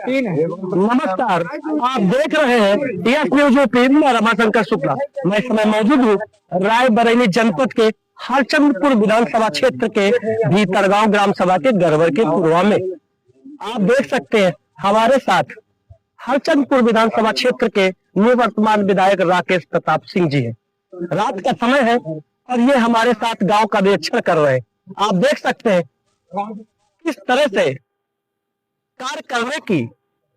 नमस्कार, आप देख रहे हैं यस न्यूज यूपी। मैं रमाशंकर शुक्ला। मैं इस समय मौजूद हूँ रायबरेली जनपद के हरचंदपुर विधानसभा क्षेत्र के भीतरगांव ग्राम सभा के गरवर के पूर्वा में। आप देख सकते हैं हमारे साथ हरचंदपुर विधानसभा क्षेत्र के निवर्तमान विधायक राकेश प्रताप सिंह जी हैं। रात का समय है और ये हमारे साथ गांव का निरीक्षण कर रहे हैं। आप देख सकते हैं किस तरह से कार्य करने की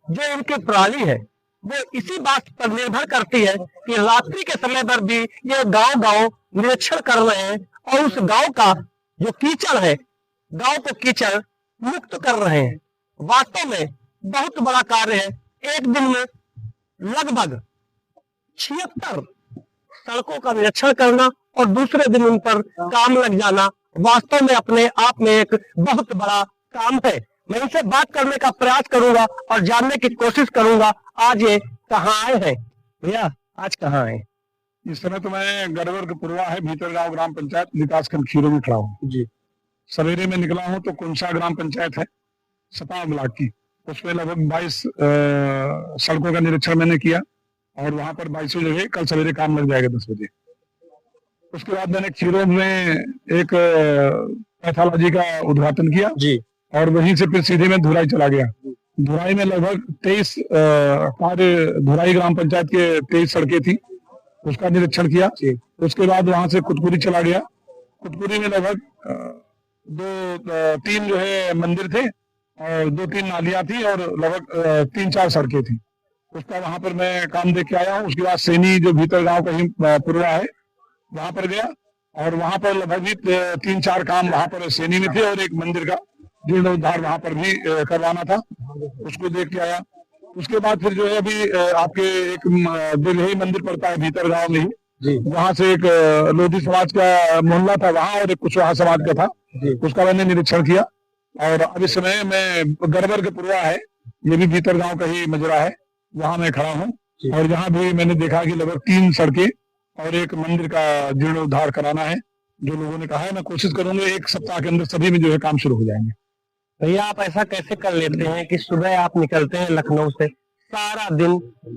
जो इनकी प्रणाली है वो इसी बात पर निर्भर करती है कि रात्रि के समय पर भी ये गांव गांव निरीक्षण कर रहे हैं और उस गांव का जो कीचड़ है, गांव को कीचड़ मुक्त कर रहे हैं। वास्तव में बहुत बड़ा कार्य है। एक दिन में लगभग 76 सड़कों का निरीक्षण करना और दूसरे दिन उन पर काम लग जाना वास्तव में अपने आप में एक बहुत बड़ा काम है। मैं इनसे बात करने का प्रयास करूंगा और जानने की कोशिश करूंगा आज ये कहाँ आए हैं। भैया आज कहाँ आए? इस समय तो मैं गरवर के पूर्वा है भीतरगांव ग्राम पंचायत विकासखंड खीरो में खड़ा हूँ जी। सवेरे में निकला हूँ तो कुंसा ग्राम पंचायत है सपा ब्लॉक की, उसमें लगभग 22 सड़कों का निरीक्षण मैंने किया और वहां पर 22 जगह कल सवेरे काम लग जाएगा 10 बजे। उसके बाद मैंने खीरो में एक पैथोलॉजी का उद्घाटन किया जी और वहीं से फिर सीधे में धुराई चला गया। धुराई में लगभग 23 धुराई ग्राम पंचायत के 23 सड़कें थी, उसका निरीक्षण किया। उसके बाद वहां से कुटकुरी चला गया। कुटकुरी में लगभग 2-3 जो है मंदिर थे और 2-3 नालियां थी और लगभग 3-4 सड़कें थी। उसका वहां पर मैं काम देख के आया हूँ। उसके बाद सैनी जो भीतर गाँव का ही पूर्वा है वहां पर गया और वहां पर लगभग भी 3-4 काम वहां पर सैनी में थे और एक मंदिर का जीर्णोद्धार वहां पर भी करवाना था, उसको देख के आया। उसके बाद फिर जो है अभी आपके एक दिल्ली मंदिर पड़ता है भीतर गांव में ही, वहां से एक लोधी समाज का मोहल्ला था वहां और एक कुशवाहा समाज का था, उसका मैंने निरीक्षण किया। और अब इस समय मैं गरवर के पूर्वा है, ये भी भीतर गांव का ही मजरा है, वहां मैं खड़ा हूँ और यहाँ भी मैंने देखा कि लगभग 3 सड़कें और एक मंदिर का जीर्णोद्धार कराना है। जो लोगों ने कहा है मैं कोशिश करूंगा 1 सप्ताह के अंदर सभी में जो है काम शुरू हो जाएंगे। भैया आप ऐसा कैसे कर लेते हैं कि सुबह आप निकलते हैं लखनऊ से सारा दिन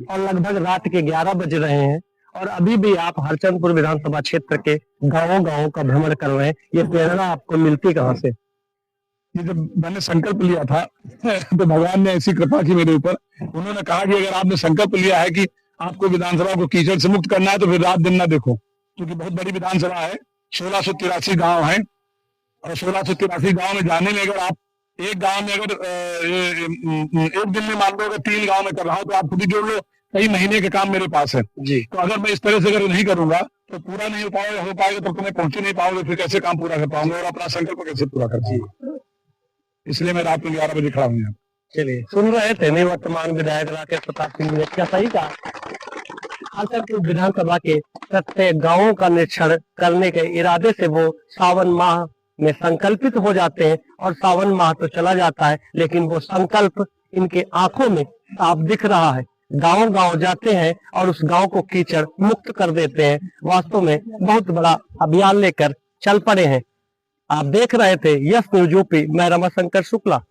और लगभग रात के 11 बज रहे हैं और अभी भी आप हरचंदपुर विधानसभा क्षेत्र के गांवों का भ्रमण कर रहे हैं? ये प्रेरणा आपको मिलती कहाँ से? ये जब मैंने संकल्प लिया था तो भगवान ने ऐसी कृपा की मेरे ऊपर। उन्होंने कहा कि अगर आपने संकल्प लिया है कि आपको विधानसभा को कीचड़ से मुक्त करना है तो फिर रात दिन ना देखो, क्योंकि बहुत बड़ी विधानसभा है, 1683 गांव है और 1683 गांव में जाने में अगर आप एक गांव में अगर एक दिन में मान लो अगर 3 गांव में कर रहा हूँ तो आप खुद ही जोड़ लो कई महीने के काम मेरे पास है जी। तो अगर मैं इस तरह से अगर नहीं करूंगा तो पूरा नहीं हो पाएगा तो तुम्हें पहुंच नहीं पाओगे, फिर कैसे काम पूरा कर पाऊंगा और अपना संकल्प कैसे पूरा कर पाऊंगा। इसलिए मैं रात में 11 बजे खड़ा हूँ। चलिए, सुन रहे थे निवर्तमान विधायक राकेश प्रताप सिंह ने क्या सही कहा। हरचंदपुर विधानसभा के प्रत्येक गांवों का निरीक्षण करने के इरादे से वो सावन माह में संकल्पित हो जाते हैं और सावन माह तो चला जाता है लेकिन वो संकल्प इनके आंखों में साफ दिख रहा है। गांव गांव जाते हैं और उस गांव को कीचड़ मुक्त कर देते हैं। वास्तव में बहुत बड़ा अभियान लेकर चल पड़े हैं। आप देख रहे थे यस न्यूज यूपी। मैं रमाशंकर शुक्ला।